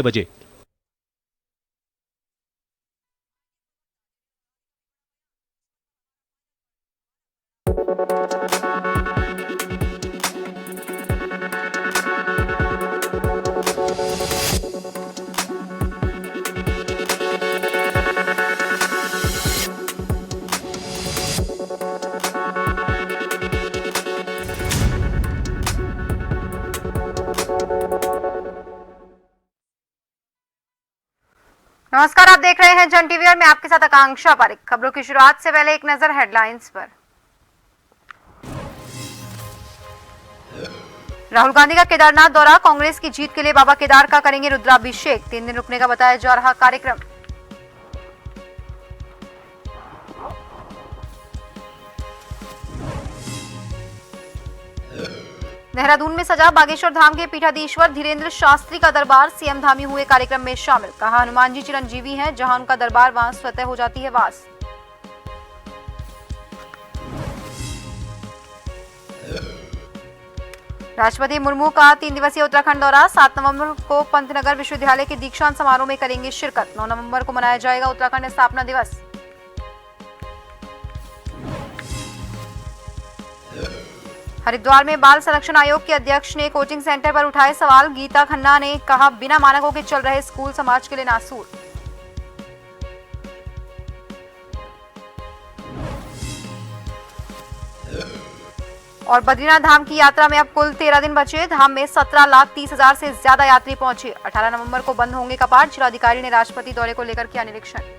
बजे। नमस्कार, आप देख रहे हैं जन टीवी और मैं आपके साथ आकांक्षा पारिक। खबरों की शुरुआत से पहले एक नजर हेडलाइंस पर। राहुल गांधी का केदारनाथ दौरा, कांग्रेस की जीत के लिए बाबा केदार का करेंगे रुद्राभिषेक। 3 दिन रुकने का बताया जा रहा कार्यक्रम। देहरादून में सजा बागेश्वर धाम के पीठाधीश्वर धीरेन्द्र शास्त्री का दरबार, सीएम धामी हुए कार्यक्रम में शामिल। कहा, हनुमान जी चिरंजीवी हैं, जहां उनका दरबार वहां स्वतः हो जाती है वास। राष्ट्रपति मुर्मू का 3 दिवसीय उत्तराखंड दौरा, 7 नवंबर को पंतनगर विश्वविद्यालय के दीक्षांत समारोह में करेंगे शिरकत। 9 नवंबर को मनाया जाएगा उत्तराखंड स्थापना दिवस। हरिद्वार में बाल संरक्षण आयोग के अध्यक्ष ने कोचिंग सेंटर पर उठाए सवाल। गीता खन्ना ने कहा, बिना मानकों के चल रहे स्कूल समाज के लिए नासूर। और बद्रीनाथ धाम की यात्रा में अब कुल 13 दिन बचे। धाम में 17,30,000 से ज्यादा यात्री पहुंचे। 18 नवंबर को बंद होंगे कपाट। जिलाधिकारी ने राष्ट्रपति दौरे को लेकर किया निरीक्षण।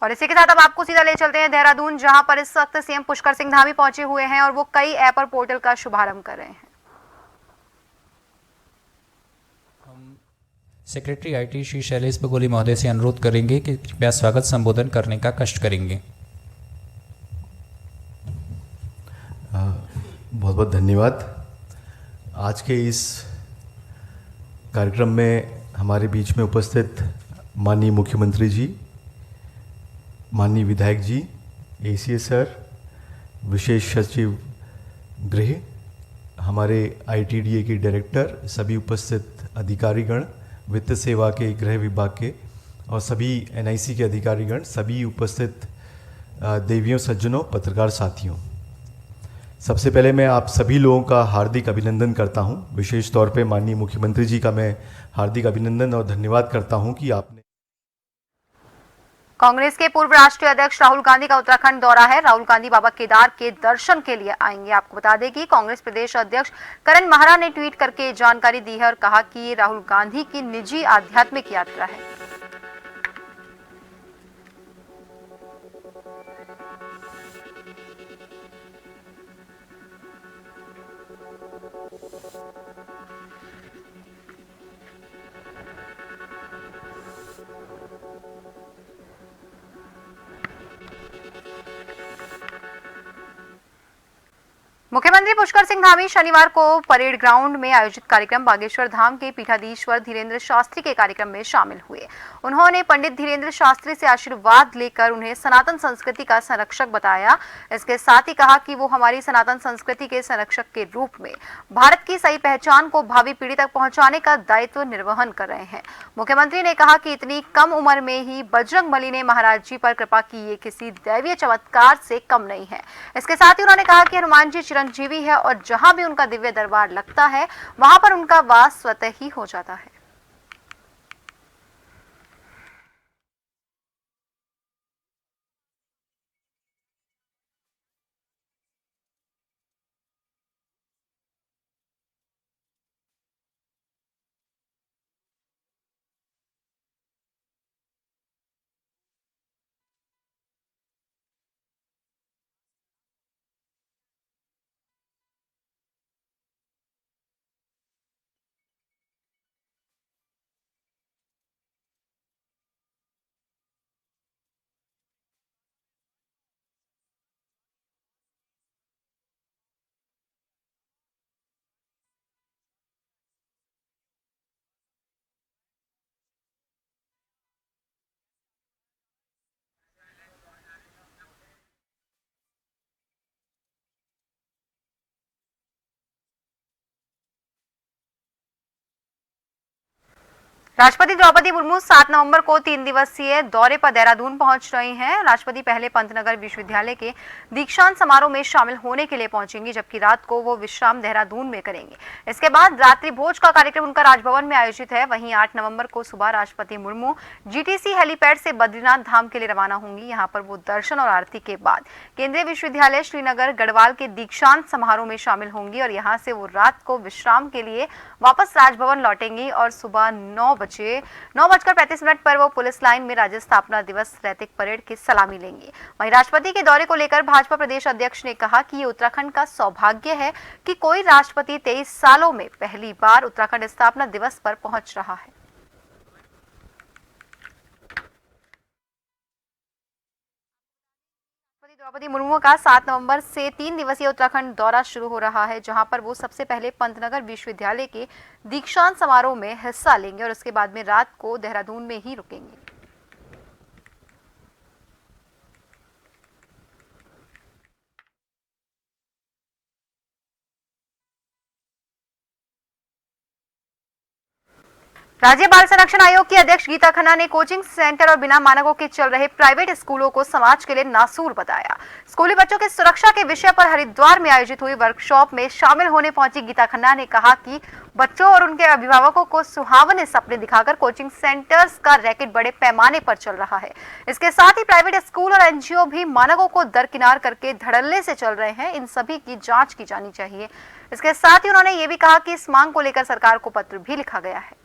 और इसी के साथ अब आपको सीधा ले चलते हैं देहरादून, जहां पर इस वक्त सीएम पुष्कर सिंह धामी पहुंचे हुए हैं और वो कई ऐप और पोर्टल का शुभारंभ कर रहे हैं। हम सेक्रेटरी आईटी श्री शैलेश बगोली महोदय से अनुरोध करेंगे कि कृपया स्वागत संबोधन करने का कष्ट करेंगे। बहुत बहुत धन्यवाद। आज के इस कार्यक्रम में हमारे बीच में उपस्थित माननीय मुख्यमंत्री जी, माननीय विधायक जी, एसीए सर, विशेष सचिव गृह, हमारे आईटीडीए के डायरेक्टर, सभी उपस्थित अधिकारीगण, वित्त सेवा के गृह विभाग के और सभी एनआईसी के अधिकारीगण, सभी उपस्थित देवियों, सज्जनों, पत्रकार साथियों, सबसे पहले मैं आप सभी लोगों का हार्दिक अभिनंदन करता हूं। विशेष तौर पे माननीय मुख्यमंत्री जी का मैं हार्दिक अभिनंदन और धन्यवाद करता हूं कि आपने। कांग्रेस के पूर्व राष्ट्रीय अध्यक्ष राहुल गांधी का उत्तराखंड दौरा है। राहुल गांधी बाबा केदार के दर्शन के लिए आएंगे। आपको बता दें कि कांग्रेस प्रदेश अध्यक्ष करण महरा ने ट्वीट करके जानकारी दी है और कहा कि ये राहुल गांधी की निजी आध्यात्मिक यात्रा है। मुख्यमंत्री पुष्कर सिंह धामी शनिवार को परेड ग्राउंड में आयोजित कार्यक्रम बागेश्वर धाम के पीठाधीश्वर धीरेन्द्र शास्त्री के कार्यक्रम में शामिल हुए। उन्होंने पंडित धीरेन्द्र शास्त्री से आशीर्वाद लेकर उन्हें सनातन संस्कृति का संरक्षक बताया। इसके साथ ही कहा कि वो हमारी सनातन संस्कृति के संरक्षक के रूप में भारत की सही पहचान को भावी पीढ़ी तक पहुंचाने का दायित्व निर्वहन कर रहे हैं। मुख्यमंत्री ने कहा कि इतनी कम उम्र में ही बजरंगबली ने महाराज जी पर कृपा की, ये किसी दैवीय चमत्कार से कम नहीं है। इसके साथ ही उन्होंने कहा कि हनुमान जी चिरंजीवी है और जहां भी उनका दिव्य दरबार लगता है वहां पर उनका वास स्वतः ही हो जाता है। राष्ट्रपति द्रौपदी मुर्मू 7 नवंबर को 3 दिवसीय दौरे पर देहरादून पहुंच रही हैं। राष्ट्रपति पहले पंतनगर विश्वविद्यालय के दीक्षांत समारोह में शामिल होने के लिए पहुंचेंगी, जबकि रात को वो विश्राम देहरादून में करेंगे। इसके बाद रात्रि भोज का कार्यक्रम उनका राजभवन में आयोजित है। वहीं 8 नवंबर को सुबह राष्ट्रपति मुर्मू जीटीसी हेलीपैड से बद्रीनाथ धाम के लिए रवाना होंगी। यहाँ पर वो दर्शन और आरती के बाद केंद्रीय विश्वविद्यालय श्रीनगर गढ़वाल के दीक्षांत समारोह में शामिल होंगी और यहाँ से वो रात को विश्राम के लिए वापस राजभवन लौटेंगी और सुबह 9:35 पर वो पुलिस लाइन में राज्य स्थापना दिवस रैतिक परेड की सलामी लेंगे। वहीं राष्ट्रपति के दौरे को लेकर भाजपा प्रदेश अध्यक्ष ने कहा कि ये उत्तराखंड का सौभाग्य है कि कोई राष्ट्रपति 23 सालों में पहली बार उत्तराखंड स्थापना दिवस पर पहुंच रहा है। द्रौपदी मुर्मू का 7 नवंबर से 3 दिवसीय उत्तराखंड दौरा शुरू हो रहा है, जहां पर वो सबसे पहले पंतनगर विश्वविद्यालय के दीक्षांत समारोह में हिस्सा लेंगे और उसके बाद में रात को देहरादून में ही रुकेंगे। राज्य बाल संरक्षण आयोग की अध्यक्ष गीता खन्ना ने कोचिंग सेंटर और बिना मानकों के चल रहे प्राइवेट स्कूलों को समाज के लिए नासूर बताया। स्कूली बच्चों की सुरक्षा के विषय पर हरिद्वार में आयोजित हुई वर्कशॉप में शामिल होने पहुंची गीता खन्ना ने कहा कि बच्चों और उनके अभिभावकों को सुहावने सपने दिखाकर कोचिंग सेंटर्स का रैकेट बड़े पैमाने पर चल रहा है। इसके साथ ही प्राइवेट स्कूल और एनजीओ भी मानकों को दरकिनार करके धड़ल्ले से चल रहे हैं। इन सभी की जांच की जानी चाहिए। इसके साथ ही उन्होंने ये भी कहा कि इस मांग को लेकर सरकार को पत्र भी लिखा गया है।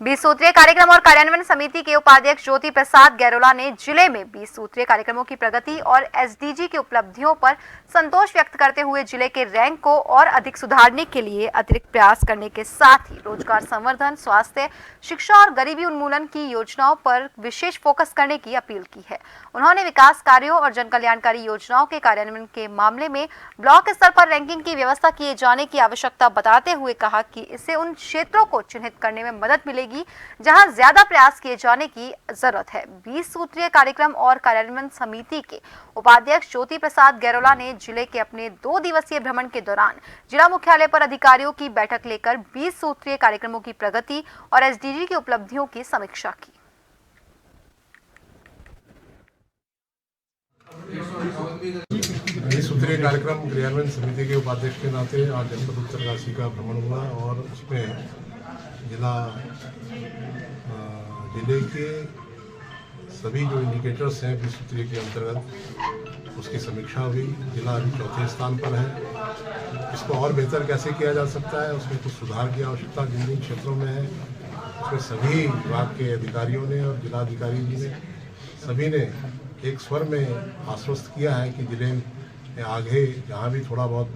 बीस सूत्रीय कार्यक्रम और कार्यान्वयन समिति के उपाध्यक्ष ज्योति प्रसाद गैरोला ने जिले में 20 सूत्रीय कार्यक्रमों की प्रगति और एसडीजी की उपलब्धियों पर संतोष व्यक्त करते हुए जिले के रैंक को और अधिक सुधारने के लिए अतिरिक्त प्रयास करने के साथ ही रोजगार संवर्धन, स्वास्थ्य, शिक्षा और गरीबी उन्मूलन की योजनाओं पर विशेष फोकस करने की अपील की है। उन्होंने विकास कार्यों और जन कल्याणकारी योजनाओं के कार्यान्वयन के मामले में ब्लॉक स्तर पर रैंकिंग की व्यवस्था किए जाने की आवश्यकता बताते हुए कहा कि इससे उन क्षेत्रों को चिन्हित करने में मदद मिलेगी जहां ज्यादा प्रयास किए जाने की जरूरत है। 20 सूत्रीय कार्यक्रम और कार्यान्वयन समिति के उपाध्यक्ष ज्योति प्रसाद गैरोला ने जिले के अपने 2 दिवसीय भ्रमण के दौरान जिला मुख्यालय पर अधिकारियों की बैठक लेकर 20 सूत्रीय कार्यक्रमों की प्रगति और एसडीजी की उपलब्धियों की समीक्षा की। सूत्रीय कार्यक्रम क्रियान्वयन समिति के उपाध्यक्ष के नाते आज जनपद उत्तरकाशी का भ्रमण हुआ और उसमें जिले के सभी जो इंडिकेटर्स हैं 20 सूत्रीय के अंतर्गत उसकी समीक्षा हुई। जिला अभी 4थे स्थान पर है। इसको और बेहतर कैसे किया जा सकता है, उसमें कुछ सुधार की आवश्यकता जिन जिन क्षेत्रों में है, उसमें सभी विभाग के अधिकारियों ने और जिलाधिकारी जी ने सभी ने एक स्वर में आश्वस्त किया है कि जिले में आगे जहाँ भी थोड़ा बहुत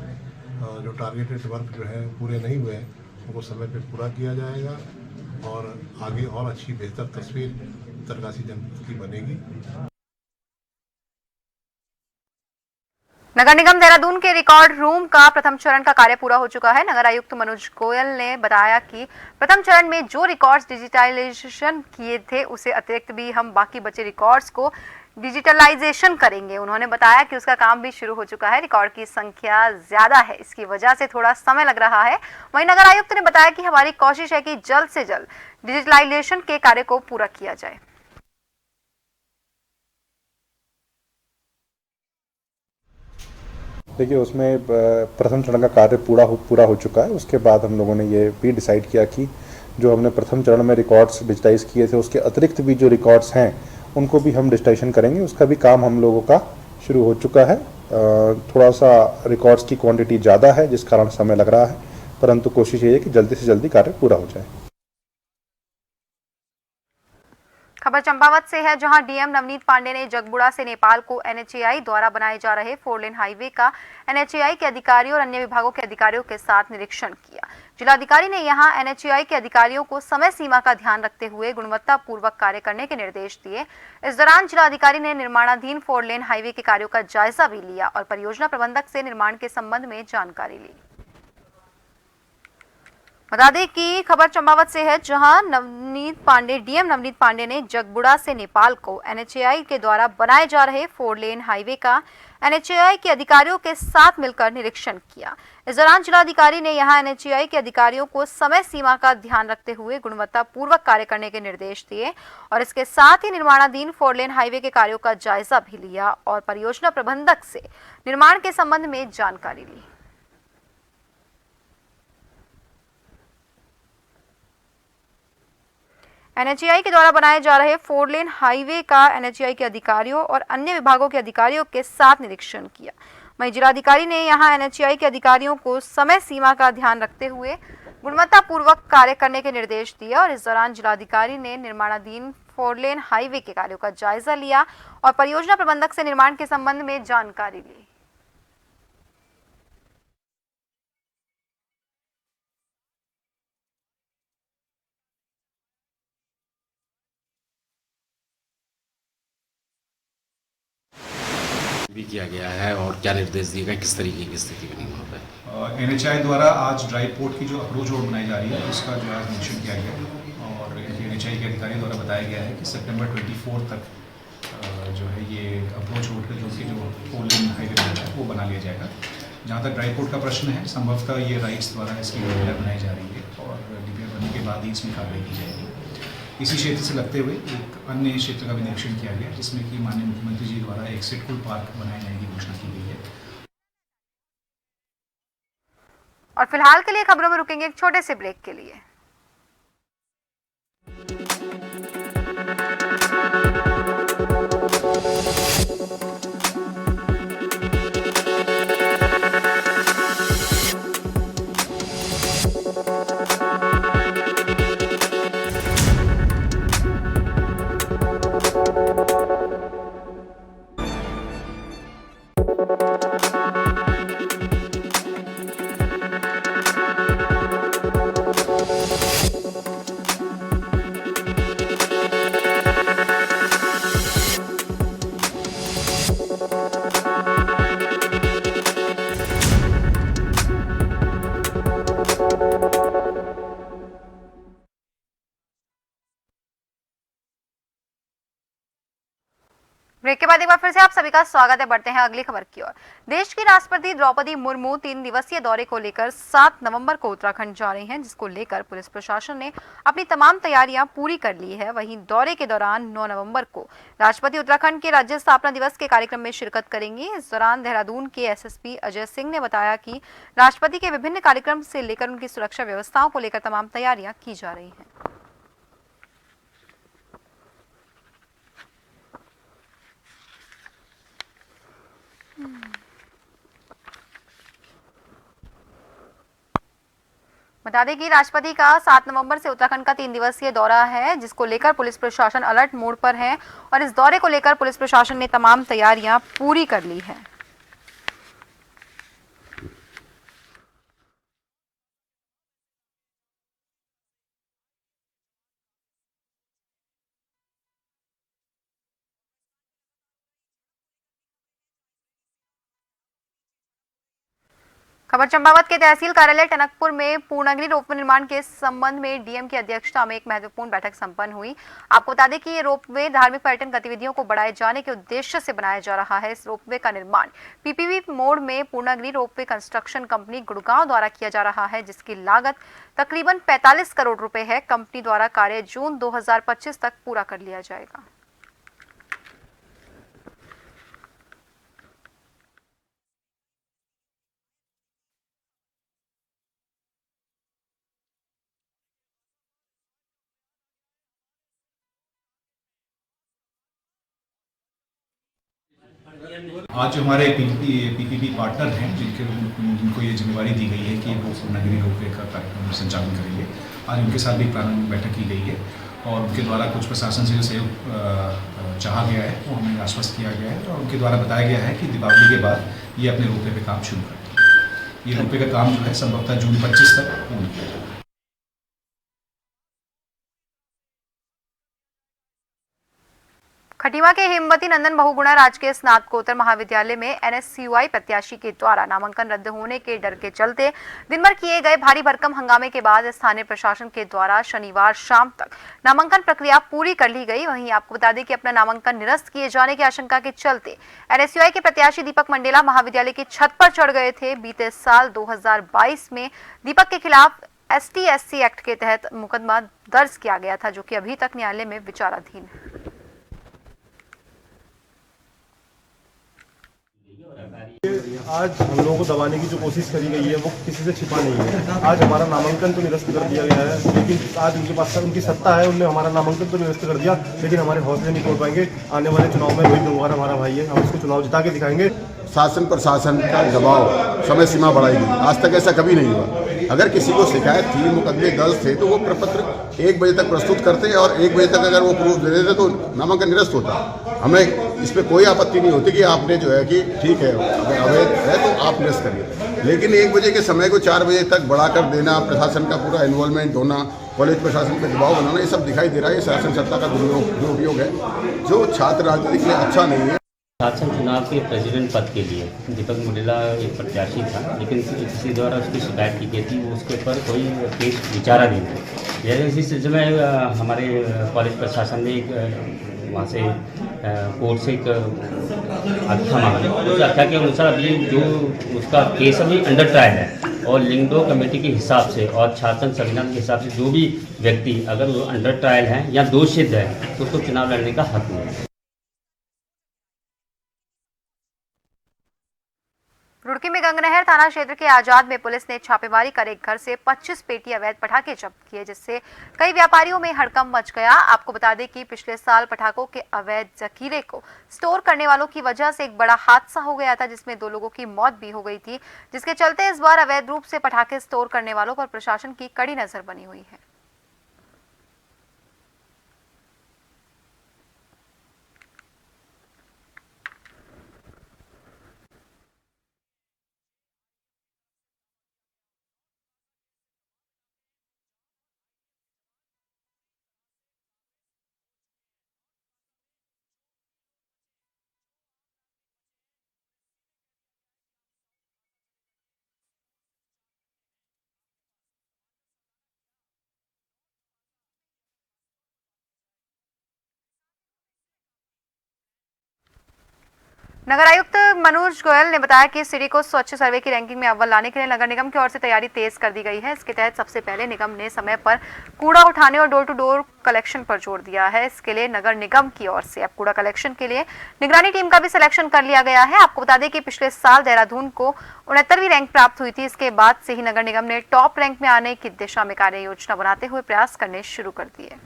जो टारगेटेड वर्क जो है पूरे नहीं हुए उनको समय पे पूरा किया जाएगा और आगे और अच्छी बेहतर तस्वीर उत्तरकाशी जनपद की बनेगी। नगर निगम देहरादून के रिकॉर्ड रूम का प्रथम चरण का कार्य पूरा हो चुका है। नगर आयुक्त मनोज गोयल ने बताया कि प्रथम चरण में जो रिकॉर्ड्स डिजिटलाइजेशन किए थे उसे अतिरिक्त भी हम बाकी बचे रिकॉर्ड्स को डिजिटलाइजेशन करेंगे। उन्होंने बताया कि उसका काम भी शुरू हो चुका है। रिकॉर्ड की संख्या ज्यादा है, इसकी वजह से थोड़ा समय लग रहा है। वहीं नगर आयुक्त ने बताया कि हमारी कोशिश है कि जल्द से जल्द डिजिटलाइजेशन के कार्य को पूरा किया जाए। देखिए, उसमें प्रथम चरण का कार्य पूरा हो चुका है। उसके बाद हम लोगों ने ये भी डिसाइड किया कि जो हमने प्रथम चरण में रिकॉर्ड्स डिजिटाइज किए थे उसके अतिरिक्त भी जो रिकॉर्ड्स हैं उनको भी हम डिजिटाइजेशन करेंगे। उसका भी काम हम लोगों का शुरू हो चुका है थोड़ा सा रिकॉर्ड्स की क्वांटिटी ज़्यादा है जिस कारण समय लग रहा है, परंतु कोशिश ये है कि जल्दी से जल्दी कार्य पूरा हो जाए। खबर चंपावत से है, जहां डीएम नवनीत पांडे ने जगबुड़ा से नेपाल को एनएचएआई द्वारा बनाए जा रहे 4 लेन हाईवे का एनएचएआई के अधिकारियों और अन्य विभागों के अधिकारियों के साथ निरीक्षण किया। जिलाधिकारी ने यहां एनएचएआई के अधिकारियों को समय सीमा का ध्यान रखते हुए गुणवत्तापूर्वक कार्य करने के निर्देश दिए। इस दौरान जिलाधिकारी ने निर्माणाधीन 4 लेन हाईवे के कार्यों का जायजा भी लिया और परियोजना प्रबंधक से निर्माण के संबंध में जानकारी ली। बता दें कि खबर चंपावत से है, जहां डीएम नवनीत पांडे ने जगबुड़ा से नेपाल को एनएचएआई के द्वारा बनाए जा रहे 4 लेन हाईवे का एनएचएआई के अधिकारियों के साथ मिलकर निरीक्षण किया। इस दौरान जिलाधिकारी ने यहां एनएचएआई के अधिकारियों को समय सीमा का ध्यान रखते हुए गुणवत्तापूर्वक कार्य करने के निर्देश दिए और इसके साथ ही निर्माणाधीन 4 लेन हाईवे के कार्यों का जायजा भी लिया और परियोजना प्रबंधक से निर्माण के संबंध में जानकारी ली। एनएचएआई के द्वारा बनाए जा रहे 4 लेन हाईवे का एनएचएआई के अधिकारियों और अन्य विभागों के अधिकारियों के साथ निरीक्षण किया। वहीं जिलाधिकारी ने यहां एनएचएआई के अधिकारियों को समय सीमा का ध्यान रखते हुए गुणवत्तापूर्वक कार्य करने के निर्देश दिए और इस दौरान जिलाधिकारी ने निर्माणाधीन 4 लेन हाईवे के कार्यों का जायजा लिया और परियोजना प्रबंधक से निर्माण के संबंध में जानकारी ली। भी किया गया है और क्या निर्देश दिए गए, किस तरीके की स्थिति बनी वहाँ पर? एनएचआई द्वारा आज ड्राई पोर्ट की जो अप्रोच रोड बनाई जा रही है उसका जो है मेंशन किया गया है और एनएचआई के अधिकारियों द्वारा बताया गया है कि सितंबर 24 तक जो है ये अप्रोच रोड का जो 4 लेन हाईवे बना है वो बना लिया जाएगा। जहाँ तक ड्राई पोर्ट का प्रश्न है, संभवतः ये राइट्स द्वारा इसकी डीपीआर बनाई जा रही है और डीपीआर बनने के बाद ही इसमें कार्रवाई की जाएगी। इसी क्षेत्र से लगते हुए एक अन्य क्षेत्र का भी निरीक्षण किया गया जिसमें कि माननीय मुख्यमंत्री जी द्वारा एक सिटकुल पार्क बनाए जाने की घोषणा की गई है। और फिलहाल के लिए खबरों में रुकेंगे एक छोटे से ब्रेक के लिए। ब्रेक के बाद एक बार फिर से आप सभी का स्वागत है। बढ़ते हैं अगली खबर की ओर। देश की राष्ट्रपति द्रौपदी मुर्मू 3 दिवसीय दौरे को लेकर 7 नवंबर को उत्तराखंड जा रही हैं, जिसको लेकर पुलिस प्रशासन ने अपनी तमाम तैयारियां पूरी कर ली है। वहीं दौरे के दौरान 9 नवंबर को राष्ट्रपति उत्तराखंड के राज्य स्थापना दिवस के कार्यक्रम में शिरकत करेंगी। इस दौरान देहरादून के एसएसपी अजय सिंह ने बताया कि राष्ट्रपति के विभिन्न कार्यक्रम से लेकर उनकी सुरक्षा व्यवस्थाओं को लेकर तमाम तैयारियां की जा रही हैं। बता दें कि राष्ट्रपति का 7 नवंबर से उत्तराखंड का 3 दिवसीय दौरा है, जिसको लेकर पुलिस प्रशासन अलर्ट मोड पर है और इस दौरे को लेकर पुलिस प्रशासन ने तमाम तैयारियां पूरी कर ली है। खबर चंपावत के तहसील कार्यालय टनकपुर में पूर्णागिरि रोपवे निर्माण के संबंध में डीएम की अध्यक्षता में एक महत्वपूर्ण बैठक संपन्न हुई। आपको बता दें कि ये रोपवे धार्मिक पर्यटन गतिविधियों को बढ़ाए जाने के उद्देश्य से बनाया जा रहा है। इस रोपवे का निर्माण पीपीपी मोड में Purnagiri ropeway construction company Gurgaon द्वारा किया जा रहा है, जिसकी लागत तकरीबन 45 करोड़ रुपए है। कंपनी द्वारा कार्य जून 2025 तक पूरा कर लिया जाएगा। आज जो हमारे पीपीपी पार्टनर हैं जिनको ये जिम्मेवारी दी गई है कि वो नगरीय रोपवे का कार्यक्रम संचालन करेंगे, आज उनके साथ भी प्रारंभिक बैठक की गई है और उनके द्वारा कुछ प्रशासन से जो सहयोग चाहा गया है वो हमें आश्वस्त किया गया है और उनके द्वारा बताया गया है कि दीपावली के बाद ये अपने रोपवे पे काम शुरू करेंगे। ये रोपवे का काम जो है संभवतः जून 25 तक पूर्ण किया जाएगा। खटीमा के हेमवती नंदन बहुगुणा राजकीय स्नातकोत्तर महाविद्यालय में एनएसयूआई प्रत्याशी के द्वारा नामांकन रद्द होने के डर के चलते दिन भर किए गए भारी भरकम हंगामे के बाद स्थानीय प्रशासन के द्वारा शनिवार शाम तक नामांकन प्रक्रिया पूरी कर ली गई। वहीं आपको बता दें कि अपना नामांकन निरस्त किए जाने की आशंका के चलते एनएसयूआई के प्रत्याशी दीपक मंडेला महाविद्यालय की छत पर चढ़ गए थे। बीते साल 2022 में दीपक के खिलाफ ST/SC एक्ट के तहत मुकदमा दर्ज किया गया था, जो कि अभी तक न्यायालय में विचाराधीन है। आज हम लोगों को दबाने की जो कोशिश करी गई है वो किसी से छिपा नहीं है। आज हमारा नामांकन तो निरस्त कर दिया गया है, लेकिन आज उनके पास उनकी सत्ता है, उनने हमारा नामांकन तो निरस्त कर दिया, लेकिन हमारे हौसले नहीं तोड़ पाएंगे। आने वाले चुनाव में रोहित गंगवार हमारा भाई है, हम उसको चुनाव जिता के दिखाएंगे। शासन प्रशासन का दबाव समय सीमा बढ़ाई गई, आज तक ऐसा कभी नहीं हुआ। अगर किसी को शिकायत थी, मुकदमे दर्ज थे, तो वो प्रपत्र 1 बजे तक प्रस्तुत करते और 1 बजे तक अगर वो प्रूफ दे देते तो नामांकन निरस्त होता। हमें इस पर कोई आपत्ति नहीं होती कि आपने जो है कि ठीक है अगर अवैध है तो आप निरस्त करिए, लेकिन 1 बजे के समय को 4 बजे तक बढ़ाकर देना, प्रशासन का पूरा इन्वॉल्वमेंट होना, कॉलेज प्रशासन पर दबाव बनाना, ये सब दिखाई दे रहा है। ये शासन सत्ता का दुरुपयोग है जो छात्र राजनीति के लिए अच्छा नहीं है। शासन चुनाव के प्रेसिडेंट पद के लिए दीपक मंडेला एक प्रत्याशी था, लेकिन किसी द्वारा उसकी शिकायत की गई थी, वो उसके ऊपर कोई केस विचाराधीन था। जैसे इसी सिलसिले में हमारे कॉलेज प्रशासन ने एक वहाँ से कोर्ट से एक आख्या मांगा। उस आख्या के अनुसार अभी जो उसका केस अभी अंडर ट्रायल है और लिंगडो कमेटी के हिसाब से और छात्र संविधान के हिसाब से जो भी व्यक्ति अगर वो अंडर ट्रायल है या दोषित है तो उसको चुनाव लड़ने का हक नहीं है। रुड़की में गंगनहर थाना क्षेत्र के आजाद में पुलिस ने छापेमारी कर एक घर से 25 पेटी अवैध पटाखे जब्त किए, जिससे कई व्यापारियों में हड़कंप मच गया। आपको बता दें कि पिछले साल पटाखों के अवैध जखीरे को स्टोर करने वालों की वजह से एक बड़ा हादसा हो गया था, जिसमें 2 लोगों की मौत भी हो गई थी, जिसके चलते इस बार अवैध रूप से पटाखे स्टोर करने वालों पर प्रशासन की कड़ी नजर बनी हुई है। नगर आयुक्त मनोज गोयल ने बताया कि सिटी को स्वच्छ सर्वे की रैंकिंग में अव्वल लाने के लिए नगर निगम की ओर से तैयारी तेज कर दी गई है। इसके तहत सबसे पहले निगम ने समय पर कूड़ा उठाने और डोर टू डोर कलेक्शन पर जोर दिया है। इसके लिए नगर निगम की ओर से अब कूड़ा कलेक्शन के लिए निगरानी टीम का भी सिलेक्शन कर लिया गया है। आपको बता दें कि पिछले साल देहरादून को 69वीं रैंक प्राप्त हुई थी। इसके बाद से ही नगर निगम ने टॉप रैंक में आने की दिशा में कार्य योजना बनाते हुए प्रयास करने शुरू कर दिए।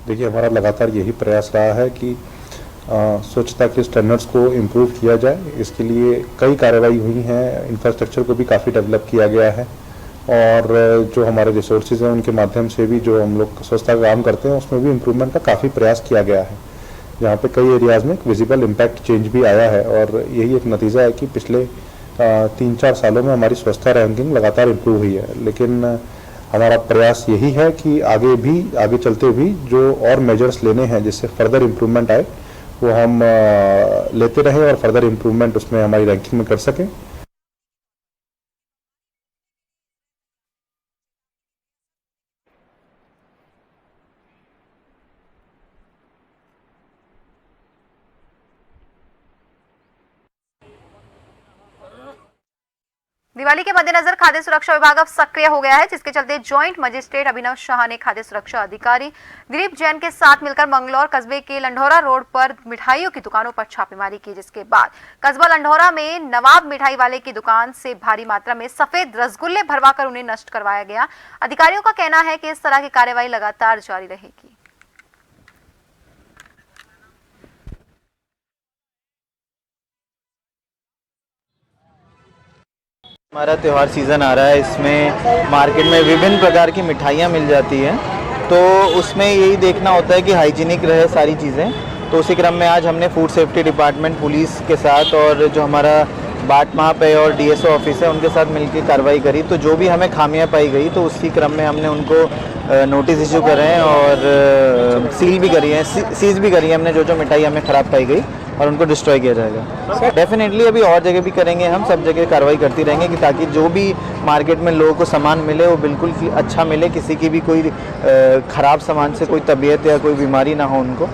देखिए, हमारा लगातार यही प्रयास रहा है कि स्वच्छता के स्टैंडर्ड्स को इम्प्रूव किया जाए। इसके लिए कई कार्रवाई हुई हैं, इंफ्रास्ट्रक्चर को भी काफ़ी डेवलप किया गया है और जो हमारे रिसोर्सेज हैं उनके माध्यम से भी जो हम लोग स्वच्छता का काम करते हैं उसमें भी इम्प्रूवमेंट का काफ़ी प्रयास किया गया है, जहाँ पे कई एरियाज़ में विजिबल इम्पैक्ट चेंज भी आया है। और यही एक नतीजा है कि पिछले 3-4 सालों में हमारी स्वच्छता रैंकिंग लगातार इम्प्रूव हुई है। लेकिन हमारा प्रयास यही है कि आगे चलते भी जो और मेजर्स लेने हैं जिससे फर्दर इम्प्रूवमेंट आए वो हम लेते रहें और फर्दर इम्प्रूवमेंट उसमें हमारी रैंकिंग में कर सकें। दिवाली के मद्देनजर खाद्य सुरक्षा विभाग अब सक्रिय हो गया है, जिसके चलते ज्वाइंट मजिस्ट्रेट अभिनव शाह ने खाद्य सुरक्षा अधिकारी दिलीप जैन के साथ मिलकर मंगलौर कस्बे के लंढौरा रोड पर मिठाइयों की दुकानों पर छापेमारी की, जिसके बाद कस्बा लंढौरा में नवाब मिठाई वाले की दुकान से भारी मात्रा में सफेद रसगुल्ले भरवाकर उन्हें नष्ट करवाया गया। अधिकारियों का कहना है कि इस तरह की कार्रवाई लगातार जारी रहेगी। हमारा त्यौहार सीज़न आ रहा है, इसमें मार्केट में विभिन्न प्रकार की मिठाइयाँ मिल जाती हैं, तो उसमें यही देखना होता है कि हाइजीनिक रहे सारी चीज़ें। तो उसी क्रम में आज हमने फूड सेफ्टी डिपार्टमेंट पुलिस के साथ और जो हमारा बाट महापे और डीएसओ ऑफिस है उनके साथ मिलकर कार्रवाई करी। तो जो भी हमें खामियां पाई गई तो उसी क्रम में हमने उनको नोटिस इशू करे हैं और सील भी करी है, सीज भी करी है हमने जो मिठाई हमें ख़राब पाई गई, और उनको डिस्ट्रॉय किया जाएगा। डेफिनेटली अभी और जगह भी करेंगे, हम सब जगह कार्रवाई करती रहेंगे कि ताकि जो भी मार्केट में लोगों को सामान मिले वो बिल्कुल अच्छा मिले, किसी की भी कोई ख़राब सामान से कोई तबीयत या कोई बीमारी ना हो उनको।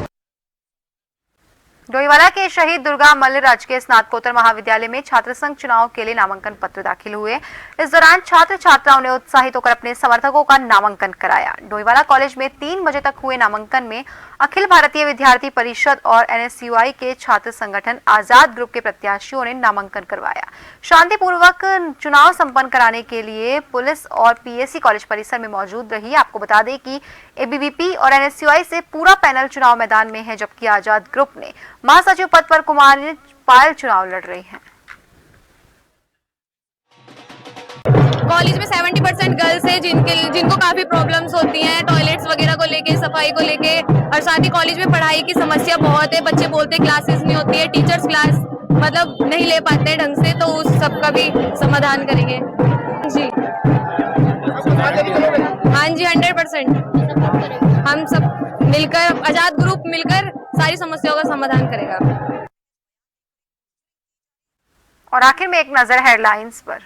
डोईवाला के शहीद दुर्गा मल्ल राजकीय स्नातकोत्तर महाविद्यालय में छात्र संघ चुनाव के लिए नामांकन पत्र दाखिल हुए। इस दौरान छात्र छात्राओं ने उत्साहित होकर अपने समर्थकों का नामांकन कराया। डोईवाला कॉलेज में 3 बजे तक हुए नामांकन में अखिल भारतीय विद्यार्थी परिषद और NSUI के छात्र संगठन आजाद ग्रुप के प्रत्याशियों ने नामांकन करवाया। शांतिपूर्वक चुनाव संपन्न कराने के लिए पुलिस और PAC कॉलेज परिसर में मौजूद रही। आपको बता दें कि ABVP और NSUI से पूरा पैनल चुनाव मैदान में है, जबकि आजाद ग्रुप ने महासचिव पद पर कुमार पायल चुनाव लड़ रही हैं। कॉलेज में 70% गर्ल्स है जिनको काफ़ी प्रॉब्लम्स होती हैं टॉयलेट्स वगैरह को लेके, सफाई को लेके, और साथ ही कॉलेज में पढ़ाई की समस्या बहुत है। बच्चे बोलते क्लासेस नहीं होती है, टीचर्स क्लास मतलब नहीं ले पाते हैं ढंग से, तो उस सब का भी समाधान करेंगे जी। हाँ जी 100% हम सब मिलकर, आजाद ग्रुप मिलकर सारी समस्याओं का समाधान करेगा। और आखिर में एक नजर हेडलाइंस पर।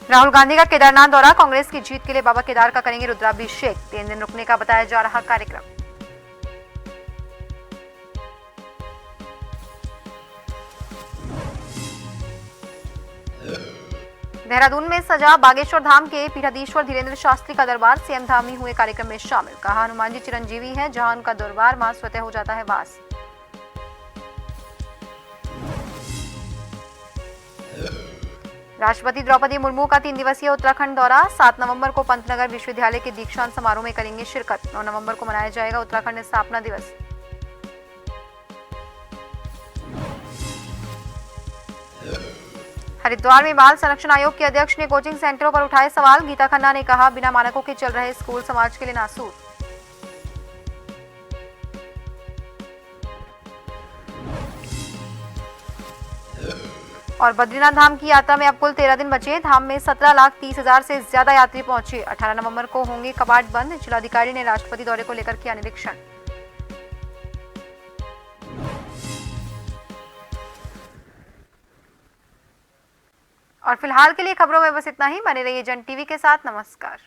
राहुल गांधी का केदारनाथ दौरा, कांग्रेस की जीत के लिए बाबा केदार का करेंगे रुद्राभिषेक। 3 दिन रुकने का बताया जा रहा कार्यक्रम। देहरादून में सजा बागेश्वर धाम के पीठाधीश्वर धीरेन्द्र शास्त्री का दरबार, CM धामी हुए कार्यक्रम में शामिल। कहा हनुमान जी चिरंजीवी हैं, जहां उनका दरबार मां स्वतः हो जाता है वास। राष्ट्रपति द्रौपदी मुर्मू का 3 दिवसीय उत्तराखंड दौरा, 7 नवंबर को पंतनगर विश्वविद्यालय के दीक्षांत समारोह में करेंगे शिरकत। 9 नवंबर को मनाया जाएगा उत्तराखंड स्थापना दिवस। हरिद्वार में बाल संरक्षण आयोग के अध्यक्ष ने कोचिंग सेंटरों पर उठाए सवाल। गीता खन्ना ने कहा बिना मानकों के चल रहे स्कूल समाज के लिए नासूर। और बद्रीनाथ धाम की यात्रा में अब कुल 13 दिन बचे। धाम में 17,30,000 से ज्यादा यात्री पहुंचे। 18 नवंबर को होंगे कपाट बंद। जिलाधिकारी ने राष्ट्रपति दौरे को लेकर किया निरीक्षण। और फिलहाल के लिए खबरों में बस इतना ही। बने रहिए जन टीवी के साथ। नमस्कार।